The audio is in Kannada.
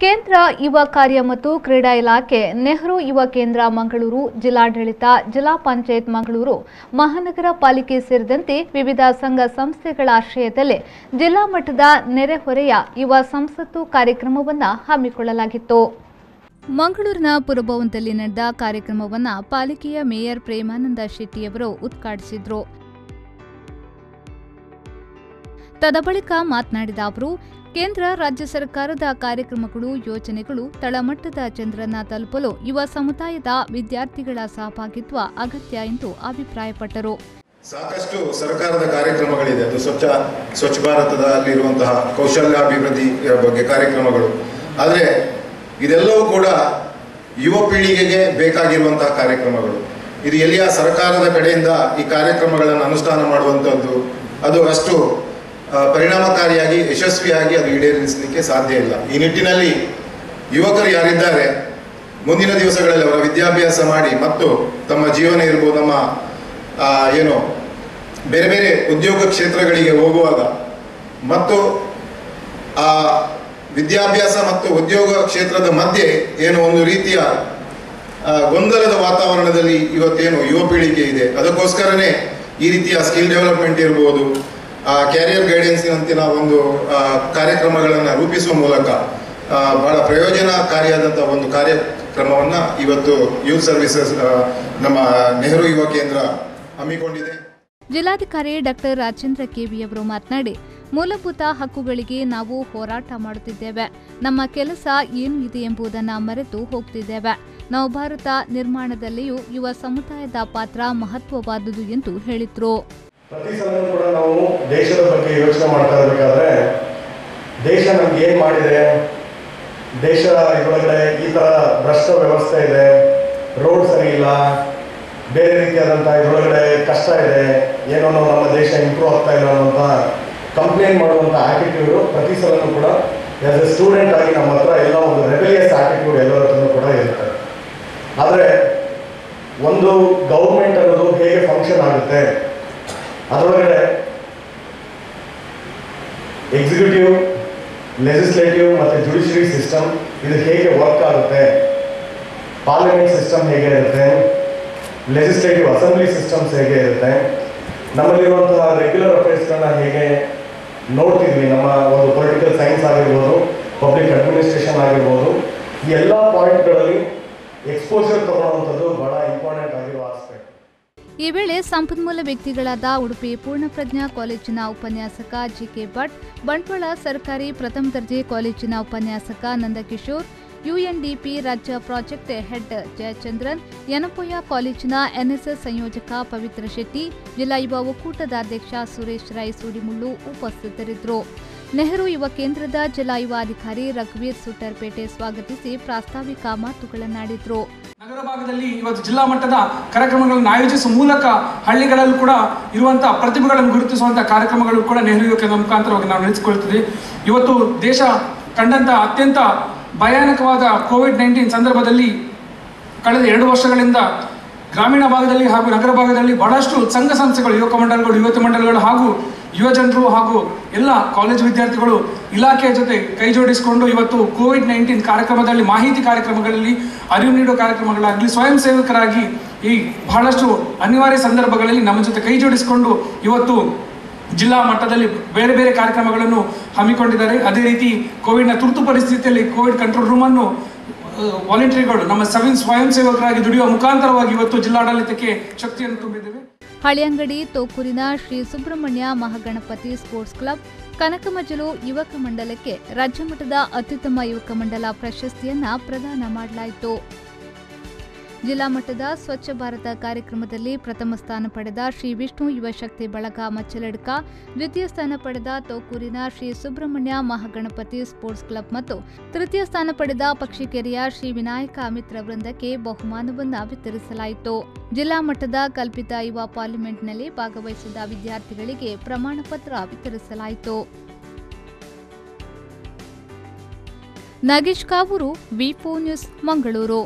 ಕೇಂದ್ರ ಯುವ ಕಾರ್ಯ ಮತ್ತು ಕ್ರೀಡಾ ಇಲಾಖೆ, ನೆಹರು ಯುವ ಕೇಂದ್ರ ಮಂಗಳೂರು, ಜಿಲ್ಲಾಡಳಿತ, ಜಿಲ್ಲಾ ಪಂಚಾಯತ್ ಮಂಗಳೂರು, ಮಹಾನಗರ ಪಾಲಿಕೆ ಸೇರಿದಂತೆ ವಿವಿಧ ಸಂಘ ಸಂಸ್ಥೆಗಳ ಆಶ್ರಯದಲ್ಲಿ ಜಿಲ್ಲಾ ಮಟ್ಟದ ನೆರೆಹೊರೆಯ ಯುವ ಸಂಸತ್ತು ಕಾರ್ಯಕ್ರಮವನ್ನು ಹಮ್ಮಿಕೊಳ್ಳಲಾಗಿತ್ತು. ಮಂಗಳೂರಿನ ಪುರಭವನದಲ್ಲಿ ನಡೆದ ಕಾರ್ಯಕ್ರಮವನ್ನು ಪಾಲಿಕೆಯ ಮೇಯರ್ ಪ್ರೇಮಾನಂದ ಶೆಟ್ಟಿಯವರು ಉದ್ಘಾಟಿಸಿದರು. ತದಬಳಿಕ ಮಾತನಾಡಿದ ಅವರು, ಕೇಂದ್ರ ರಾಜ್ಯ ಸರ್ಕಾರದ ಕಾರ್ಯಕ್ರಮಗಳು, ಯೋಜನೆಗಳು ತಳಮಟ್ಟದ ಜನರನ್ನ ತಲುಪಲು ಯುವ ಸಮುದಾಯದ ವಿದ್ಯಾರ್ಥಿಗಳ ಸಹಭಾಗಿತ್ವ ಅಗತ್ಯ ಎಂದು ಅಭಿಪ್ರಾಯಪಟ್ಟರು. ಸಾಕಷ್ಟು ಸರ್ಕಾರದ ಕಾರ್ಯಕ್ರಮಗಳಿದೆ. ಅದು ಸ್ವಚ್ಛ ಭಾರತದಲ್ಲಿರುವಂತಹ ಕೌಶಲ್ಯಾಭಿವೃದ್ಧಿ ಬಗ್ಗೆ ಕಾರ್ಯಕ್ರಮಗಳು. ಆದರೆ ಇದೆಲ್ಲವೂ ಕೂಡ ಯುವ ಪೀಳಿಗೆಗೆ ಬೇಕಾಗಿರುವಂತಹ ಕಾರ್ಯಕ್ರಮಗಳು. ಇದು ಎಲ್ಲಿಯ ಸರ್ಕಾರದ ಕಡೆಯಿಂದ ಈ ಕಾರ್ಯಕ್ರಮಗಳನ್ನು ಅನುಷ್ಠಾನ ಮಾಡುವಂಥದ್ದು ಅದು ಅಷ್ಟು ಪರಿಣಾಮಕಾರಿಯಾಗಿ ಯಶಸ್ವಿಯಾಗಿ ಅದು ಈಡೇರಿಸಲಿಕ್ಕೆ ಸಾಧ್ಯ ಇಲ್ಲ. ಈ ನಿಟ್ಟಿನಲ್ಲಿ ಯುವಕರು ಯಾರಿದ್ದಾರೆ, ಮುಂದಿನ ದಿವಸಗಳಲ್ಲಿ ಅವರ ವಿದ್ಯಾಭ್ಯಾಸ ಮಾಡಿ ಮತ್ತು ತಮ್ಮ ಜೀವನ ಇರ್ಬೋದು, ನಮ್ಮ ಬೇರೆ ಬೇರೆ ಉದ್ಯೋಗ ಕ್ಷೇತ್ರಗಳಿಗೆ ಹೋಗುವಾಗ ಮತ್ತು ಆ ವಿದ್ಯಾಭ್ಯಾಸ ಮತ್ತು ಉದ್ಯೋಗ ಕ್ಷೇತ್ರದ ಮಧ್ಯೆ ಒಂದು ರೀತಿಯ ಗೊಂದಲದ ವಾತಾವರಣದಲ್ಲಿ ಇವತ್ತೇನು ಯುವ ಪೀಳಿಗೆ ಇದೆ. ಅದಕ್ಕೋಸ್ಕರನೇ ಈ ರೀತಿಯ ಸ್ಕಿಲ್ ಡೆವಲಪ್ಮೆಂಟ್ ಇರ್ಬೋದು, ಕ್ಯಾರಿಯರ್ ಗೈಡೆನ್ಸಿನಂತಿನ ಒಂದು ಕಾರ್ಯಕ್ರಮಗಳನ್ನು ರೂಪಿಸುವ ಮೂಲಕ ಬಹಳ ಪ್ರಯೋಜನಕಾರಿಯಾದಂಥ ಒಂದು ಕಾರ್ಯಕ್ರಮವನ್ನು ಇವತ್ತು ಯೂತ್ ಸರ್ವಿಸಸ್ ನಮ್ಮ ನೆಹರು ಯುವ ಕೇಂದ್ರ ಹಮ್ಮಿಕೊಂಡಿದೆ. ಜಿಲ್ಲಾಧಿಕಾರಿ ಡಾಕ್ಟರ್ ರಾಜೇಂದ್ರ ಕೆವಿ ಅವರು ಮಾತನಾಡಿ, ಮೂಲಭೂತ ಹಕ್ಕುಗಳಿಗೆ ನಾವು ಹೋರಾಟ ಮಾಡುತ್ತಿದ್ದೇವೆ. ನಮ್ಮ ಕೆಲಸ ಏನು ಇದೆ ಎಂಬುದನ್ನು ಮರೆತು ಹೋಗ್ತಿದ್ದೇವೆ. ನವಭಾರತ ನಿರ್ಮಾಣದಲ್ಲಿಯೂ ಯುವ ಸಮುದಾಯದ ಪಾತ್ರ ಮಹತ್ವವಾದುದು ಎಂದು ಹೇಳಿದರು. ಪ್ರತಿ ಸಲ ಕೂಡ ನಾವು ದೇಶದ ಬಗ್ಗೆ ಯೋಚನೆ ಮಾಡ್ತಾ ಇರಬೇಕಾದ್ರೆ ದೇಶ ನಮ್ಗೆ ಏನು ಮಾಡಿದೆ, ದೇಶ ಇದರೊಳಗಡೆ ಈ ಥರ ಭ್ರಷ್ಟ ವ್ಯವಸ್ಥೆ ಇದೆ, ರೋಡ್ ಸರಿ ಇಲ್ಲ, ಬೇರೆ ರೀತಿಯಾದಂಥ ಇದರೊಳಗಡೆ ಕಷ್ಟ ಇದೆ, ಏನೋ ನಮ್ಮ ದೇಶ ಇಂಪ್ರೂವ್ ಆಗ್ತಾ ಇಲ್ಲ ಅನ್ನೋಂಥ ಕಂಪ್ಲೇಂಟ್ ಮಾಡುವಂಥ ಆ್ಯಟಿಟ್ಯೂಡು ಪ್ರತಿ ಸಲನೂ ಕೂಡ ಆ್ಯಸ್ ಎ ಸ್ಟೂಡೆಂಟ್ ಆಗಿ ನಮ್ಮ ಹತ್ರ ಎಲ್ಲ ಒಂದು ರೆಬೆಲಿಯಸ್ ಆ್ಯಟಿಟ್ಯೂಡ್ ಎಲ್ಲರ ಹತ್ರನೂ ಕೂಡ ಇರುತ್ತೆ. ಆದರೆ ಒಂದು ಗೌರ್ಮೆಂಟ್ ಅನ್ನೋದು ಹೇಗೆ ಫಂಕ್ಷನ್ ಆಗುತ್ತೆ, ಅದರೊಳಗಡೆ ಎಕ್ಸಿಕ್ಯೂಟಿವ್, ಲೆಜಿಸ್ಲೇಟಿವ್ ಮತ್ತು ಜುಡಿಷಿಯರಿ ಸಿಸ್ಟಮ್ ಇದು ಹೇಗೆ ವರ್ಕ್ ಆಗುತ್ತೆ, ಪಾರ್ಲಿಮೆಂಟ್ ಸಿಸ್ಟಮ್ ಹೇಗೆ ಇರುತ್ತೆ, ಲೆಜಿಸ್ಲೇಟಿವ್ ಅಸೆಂಬ್ಲಿ ಸಿಸ್ಟಮ್ಸ್ ಹೇಗೆ ಇರುತ್ತೆ, ನಮ್ಮಲ್ಲಿರುವಂತಹ ರೆಗ್ಯುಲರ್ ಅಫೇರ್ಸ್ಗಳನ್ನ ಹೇಗೆ ನೋಡ್ತಿದ್ವಿ, ನಮ್ಮ ಒಂದು ಪೊಲಿಟಿಕಲ್ ಸೈನ್ಸ್ ಆಗಿರ್ಬೋದು, ಪಬ್ಲಿಕ್ ಅಡ್ಮಿನಿಸ್ಟ್ರೇಷನ್ ಆಗಿರ್ಬೋದು, ಈ ಎಲ್ಲ ಪಾಯಿಂಟ್ಗಳಲ್ಲಿ ಎಕ್ಸ್ಪೋಜರ್ ತಗೊಳ್ಳುವಂಥದ್ದು ಬಹಳ ಇಂಪಾರ್ಟೆಂಟ್ ಆಗಿರುವ ಆಸ್ಪೆಕ್ಟ್. ಈ ವೇಳೆ ಸಂಪನ್ಮೂಲ ವ್ಯಕ್ತಿಗಳಾದ ಉಡುಪಿ ಪೂರ್ಣಪ್ರಜ್ಞಾ ಕಾಲೇಜಿನ ಉಪನ್ಯಾಸಕ ಜಿಕೆ ಭಟ್, ಬಂಟ್ವಾಳ ಸರ್ಕಾರಿ ಪ್ರಥಮ ದರ್ಜೆ ಕಾಲೇಜಿನ ಉಪನ್ಯಾಸಕ ನಂದಕಿಶೋರ್, ಯುಎನ್ಡಿಪಿ ರಾಜ್ಯ ಪ್ರಾಜೆಕ್ಟ್ ಹೆಡ್ ಜಯಚಂದ್ರನ್, ಯನಪೋಯ ಕಾಲೇಜಿನ ಎನ್ಎಸ್ಎಸ್ ಸಂಯೋಜಕ ಪವಿತ್ರ ಶೆಟ್ಟಿ, ಜಿಲ್ಲಾ ಯುವ ಒಕ್ಕೂಟದ ಅಧ್ಯಕ್ಷ ಸುರೇಶ್ ರೈ ಸೂಡಿಮುಳ್ಳು ಉಪಸ್ಥಿತರಿದ್ದರು. ನೆಹರು ಯುವ ಕೇಂದ್ರದ ಜಿಲ್ಲಾ ಯುವ ಅಧಿಕಾರಿ ರಘುವೀರ್ ಸುಟ್ಟರ್ಪೇಟೆ ಸ್ವಾಗತಿಸಿ ಪ್ರಾಸ್ತಾವಿಕ ಮಾತುಗಳನ್ನಾಡಿದರು. ನಗರ ಭಾಗದಲ್ಲಿ ಇವತ್ತು ಜಿಲ್ಲಾ ಮಟ್ಟದ ಕಾರ್ಯಕ್ರಮಗಳನ್ನು ಆಯೋಜಿಸುವ ಮೂಲಕ ಹಳ್ಳಿಗಳಲ್ಲೂ ಕೂಡ ಇರುವಂತಹ ಪ್ರತಿಭೆಗಳನ್ನು ಗುರುತಿಸುವಂತಹ ಕಾರ್ಯಕ್ರಮಗಳು ಕೂಡ ನೆಹರು ಯುವ ಕೇಂದ್ರ ಮುಖಾಂತರವಾಗಿ ನಾವು ನಡೆಸಿಕೊಳ್ತೀವಿ. ಇವತ್ತು ದೇಶ ಕಂಡಂತ ಅತ್ಯಂತ ಭಯಾನಕವಾದ ಕೋವಿಡ್-19 ಸಂದರ್ಭದಲ್ಲಿ ಕಳೆದ 2 ವರ್ಷಗಳಿಂದ ಗ್ರಾಮೀಣ ಭಾಗದಲ್ಲಿ ಹಾಗೂ ನಗರ ಭಾಗದಲ್ಲಿ ಬಹಳಷ್ಟು ಸಂಘ ಸಂಸ್ಥೆಗಳು, ಯುವಕ ಮಂಡಲಗಳು, ಯುವತಿ ಮಂಡಲಗಳು ಹಾಗೂ ಯುವ ಜನರು ಹಾಗೂ ಎಲ್ಲ ಕಾಲೇಜು ವಿದ್ಯಾರ್ಥಿಗಳು ಇಲಾಖೆಯ ಜೊತೆ ಕೈ ಜೋಡಿಸಿಕೊಂಡು ಇವತ್ತು ಕೋವಿಡ್-19 ಕಾರ್ಯಕ್ರಮದಲ್ಲಿ, ಮಾಹಿತಿ ಕಾರ್ಯಕ್ರಮಗಳಲ್ಲಿ, ಅರಿವು ನೀಡುವ ಕಾರ್ಯಕ್ರಮಗಳಾಗಲಿ, ಸ್ವಯಂ ಸೇವಕರಾಗಿ ಈ ಬಹಳಷ್ಟು ಅನಿವಾರ್ಯ ಸಂದರ್ಭಗಳಲ್ಲಿ ನಮ್ಮ ಜೊತೆ ಕೈ ಜೋಡಿಸಿಕೊಂಡು ಇವತ್ತು ಜಿಲ್ಲಾ ಮಟ್ಟದಲ್ಲಿ ಬೇರೆ ಬೇರೆ ಕಾರ್ಯಕ್ರಮಗಳನ್ನು ಹಮ್ಮಿಕೊಂಡಿದ್ದಾರೆ. ಅದೇ ರೀತಿ ಕೋವಿಡ್ನ ತುರ್ತು ಪರಿಸ್ಥಿತಿಯಲ್ಲಿ ಕೋವಿಡ್ ಕಂಟ್ರೋಲ್ ರೂಮನ್ನು ವಾಲಂಟಿಯರ್ಗಳು ನಮ್ಮ ಸ್ವಯಂ ಸೇವಕರಾಗಿ ದುಡಿಯುವ ಮುಖಾಂತರವಾಗಿ ಇವತ್ತು ಜಿಲ್ಲಾಡಳಿತಕ್ಕೆ ಶಕ್ತಿಯನ್ನು ತುಂಬಿದ್ದೇವೆ. ಹಳಿಯಂಗಡಿ ತೋಕೂರಿನ ಶ್ರೀ ಸುಬ್ರಹ್ಮಣ್ಯ ಮಹಾಗಣಪತಿ ಸ್ಪೋರ್ಟ್ಸ್ ಕ್ಲಬ್ ಕನಕಮಜಲು ಯುವಕ ಮಂಡಲಕ್ಕೆ ರಾಜ್ಯಮಟ್ಟದ ಅತ್ಯುತ್ತಮ ಯುವಕ ಮಂಡಲ ಪ್ರಶಸ್ತಿಯನ್ನ ಪ್ರದಾನ ಮಾಡಲಾಯಿತು. ಜಿಲ್ಲಾ ಮಟ್ಟದ ಸ್ವಚ್ಛ ಭಾರತ ಕಾರ್ಯಕ್ರಮದಲ್ಲಿ ಪ್ರಥಮ ಸ್ಥಾನ ಪಡೆದ ಶ್ರೀ ವಿಷ್ಣು ಯುವ ಶಕ್ತಿ ಬಳಗ ಮಚ್ಚಲಡ್ಕ, ದ್ವಿತೀಯ ಸ್ಥಾನ ಪಡೆದ ತೋಕೂರಿನ ಶ್ರೀ ಸುಬ್ರಹ್ಮಣ್ಯ ಮಹಾಗಣಪತಿ ಸ್ಪೋರ್ಟ್ಸ್ ಕ್ಲಬ್ ಮತ್ತು ತೃತೀಯ ಸ್ಥಾನ ಪಡೆದ ಪಕ್ಷಿಕೆರೆಯ ಶ್ರೀ ವಿನಾಯಕ ಮಿತ್ರ ವೃಂದಕ್ಕೆ ಬಹುಮಾನವನ್ನು ವಿತರಿಸಲಾಯಿತು. ಜಿಲ್ಲಾ ಮಟ್ಟದ ಕಲ್ಪಿತ ಯುವ ಪಾರ್ಲಿಮೆಂಟ್ನಲ್ಲಿ ಭಾಗವಹಿಸಿದ ವಿದ್ಯಾರ್ಥಿಗಳಿಗೆ ಪ್ರಮಾಣ ಪತ್ರ ವಿತರಿಸಲಾಯಿತು. ನಾಗೇಶ್ ಕಾವೂರು, ವಿ4 ನ್ಯೂಸ್, ಮಂಗಳೂರು.